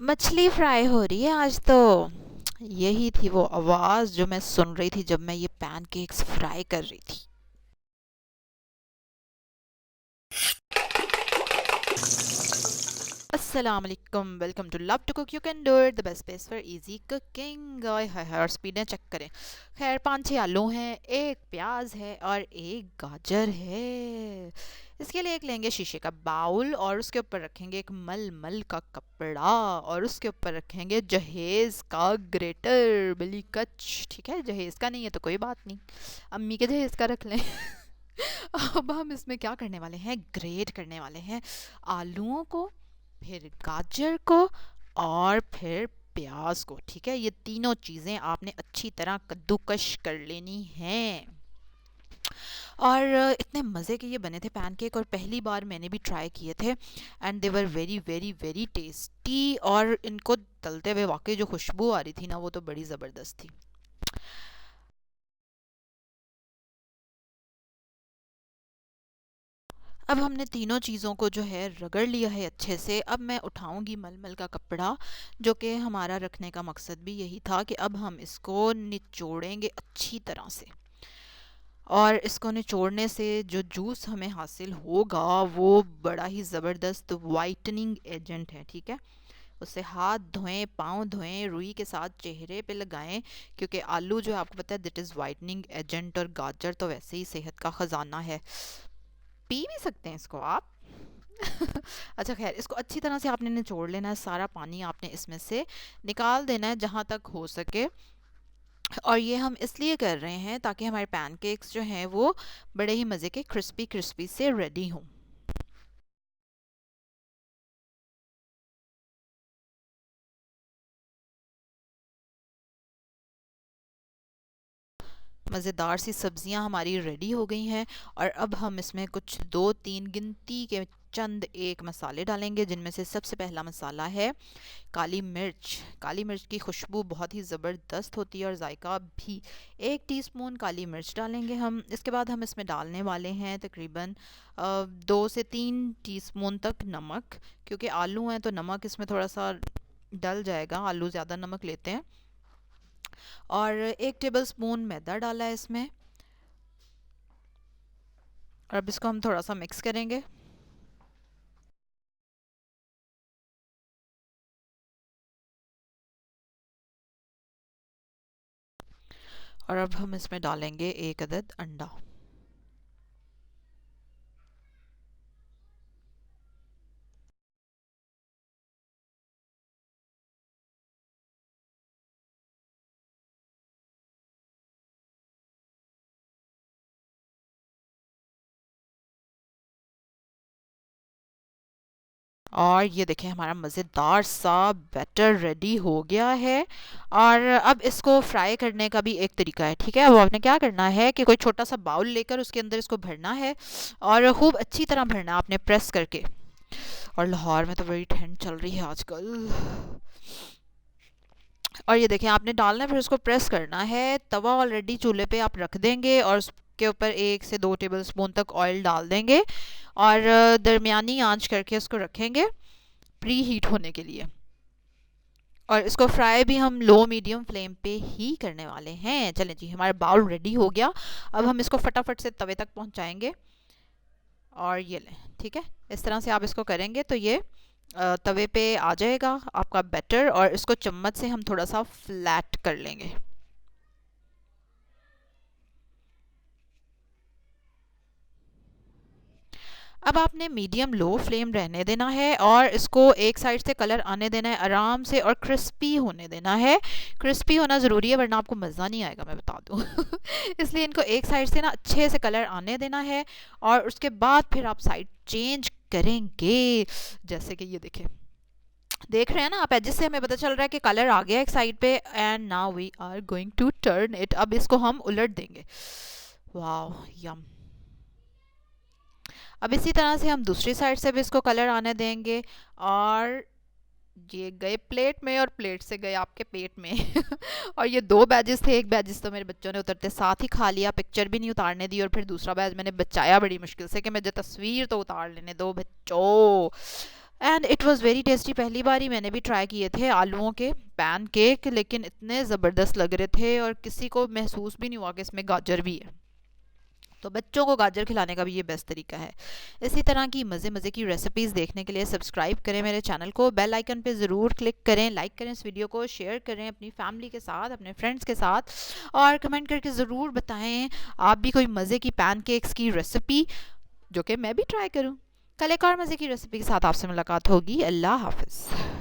मछली फ्राई हो रही है आज तो। यही थी वो आवाज़ जो मैं सुन रही थी जब मैं ये पैनकेक्स फ्राई कर रही थी। अस्सलाम वालेकुम, welcome to love to cook you can do it, the best place for easy cooking. Hi hi hi, और स्पीडें चेक करें। खैर, 5-6 आलू हैं, एक प्याज है और एक गाजर है। इसके लिए एक लेंगे शीशे का बाउल और उसके ऊपर रखेंगे एक मलमल का कपड़ा और उसके ऊपर रखेंगे जहेज़ का ग्रेटर बिली कच। ठीक है, जहेज़ का नहीं है तो कोई बात नहीं, अम्मी के जहेज़ का रख लें। अब हम इसमें क्या करने वाले हैं, ग्रेट करने वाले हैं आलूओं को, फिर गाजर को और फिर प्याज को। ठीक है, ये तीनों चीज़ें आपने अच्छी तरह कद्दूकश कर लेनी हैं। और इतने मज़े के ये बने थे पैनकेक, और पहली बार मैंने भी ट्राई किए थे and they were very very very tasty. और इनको तलते हुए वाकई जो खुशबू आ रही थी ना, वो तो बड़ी ज़बरदस्त थी। अब हमने तीनों चीज़ों को जो है रगड़ लिया है अच्छे से। अब मैं उठाऊंगी मलमल का कपड़ा, जो कि हमारा रखने का मकसद भी यही था कि अब हम इसको निचोड़ेंगे अच्छी तरह से। और इसको निचोड़ने से जो जूस हमें हासिल होगा वो बड़ा ही ज़बरदस्त वाइटनिंग एजेंट है। ठीक है, उससे हाथ धोएं, पाँव धोएं, रुई के साथ चेहरे पे लगाएं, क्योंकि आलू जो है आपको पता है दैट इज़ वाइटनिंग एजेंट, और गाजर तो वैसे ही सेहत का ख़जाना है। पी भी सकते हैं इसको आप। अच्छा खैर, इसको अच्छी तरह से आपने निचोड़ लेना है, सारा पानी आपने इसमें से निकाल देना है जहाँ तक हो सके। और ये हम इसलिए कर रहे हैं ताकि हमारे पैनकेक्स जो हैं वो बड़े ही मज़े के क्रिस्पी क्रिस्पी से रेडी हों। मज़ेदार सी सब्जियां हमारी रेडी हो गई हैं। और अब हम इसमें कुछ 2-3 गिनती के चंद एक मसाले डालेंगे, जिनमें से सबसे पहला मसाला है काली मिर्च। काली मिर्च की खुशबू बहुत ही ज़बरदस्त होती है और जायका भी। 1 टीस्पून काली मिर्च डालेंगे हम। इसके बाद हम इसमें डालने वाले हैं तकरीबन 2 से 3 टीस्पून तक नमक, क्योंकि आलू हैं तो नमक इसमें थोड़ा सा डल जाएगा, आलू ज़्यादा नमक लेते हैं। और 1 टेबल स्पून मैदा डाला है इसमें। और अब इसको हम थोड़ा सा मिक्स करेंगे। और अब हम इसमें डालेंगे 1 अदद अंडा। और ये देखें, हमारा मज़ेदार सा बैटर रेडी हो गया है। और अब इसको फ्राई करने का भी एक तरीका है। ठीक है, अब आपने क्या करना है कि कोई छोटा सा बाउल लेकर उसके अंदर इसको भरना है, और खूब अच्छी तरह भरना है आपने, प्रेस करके। और लाहौर में तो बड़ी ठंड चल रही है आजकल। और ये देखें, आपने डालना है, फिर उसको प्रेस करना है। तवा ऑलरेडी चूल्हे पे आप रख देंगे और उसके ऊपर 1 से 2 टेबल स्पून तक ऑयल डाल देंगे, और दरमियानी आंच करके उसको रखेंगे प्री हीट होने के लिए। और इसको फ्राई भी हम लो मीडियम फ्लेम पे ही करने वाले हैं। चलें जी, हमारा बाउल रेडी हो गया। अब हम इसको फटाफट से तवे तक पहुंचाएंगे। और ये लें, ठीक है, इस तरह से आप इसको करेंगे तो ये तवे पे आ जाएगा आपका बैटर, और इसको चम्मच से हम थोड़ा सा फ्लैट कर लेंगे। अब आपने मीडियम लो फ्लेम रहने देना है और इसको एक साइड से कलर आने देना है आराम से, और क्रिस्पी होने देना है। क्रिस्पी होना ज़रूरी है, वरना आपको मज़ा नहीं आएगा, मैं बता दूँ। इसलिए इनको एक साइड से ना अच्छे से कलर आने देना है, और उसके बाद फिर आप साइड चेंज करेंगे। जैसे कि ये देखें, देख रहे हैं ना आप, जिससे हमें पता चल रहा है कि कलर आ गया एक साइड पे। And now we are going to turn it. अब इसको हम उलट देंगे। वाह, यम। अब इसी तरह से हम दूसरी साइड से भी इसको कलर आने देंगे। और ये गए प्लेट में, और प्लेट से गए आपके पेट में। और ये 2 बैचेस थे। एक बैचेस तो मेरे बच्चों ने उतरते साथ ही खा लिया, पिक्चर भी नहीं उतारने दी, और फिर दूसरा बैच मैंने बचाया बड़ी मुश्किल से कि मुझे तस्वीर तो उतार लेने दो बच्चों। And it was very tasty. पहली बार ही मैंने भी ट्राई किए थे आलूओं के पैन केक, लेकिन इतने ज़बरदस्त लग रहे थे और किसी को महसूस भी नहीं हुआ कि इसमें गाजर भी है। तो बच्चों को गाजर खिलाने का भी ये बेस्ट तरीका है। इसी तरह की मज़े मज़े की रेसिपीज़ देखने के लिए सब्सक्राइब करें मेरे चैनल को, बेल आइकन पे ज़रूर क्लिक करें, लाइक करें इस वीडियो को, शेयर करें अपनी फैमिली के साथ, अपने फ्रेंड्स के साथ, और कमेंट करके ज़रूर बताएं आप भी कोई मज़े की पैनकेक्स की रेसिपी जो कि मैं भी ट्राई करूं। कल एक और मज़े की रेसिपी के साथ आपसे मुलाकात होगी। अल्लाह हाफ़िज़।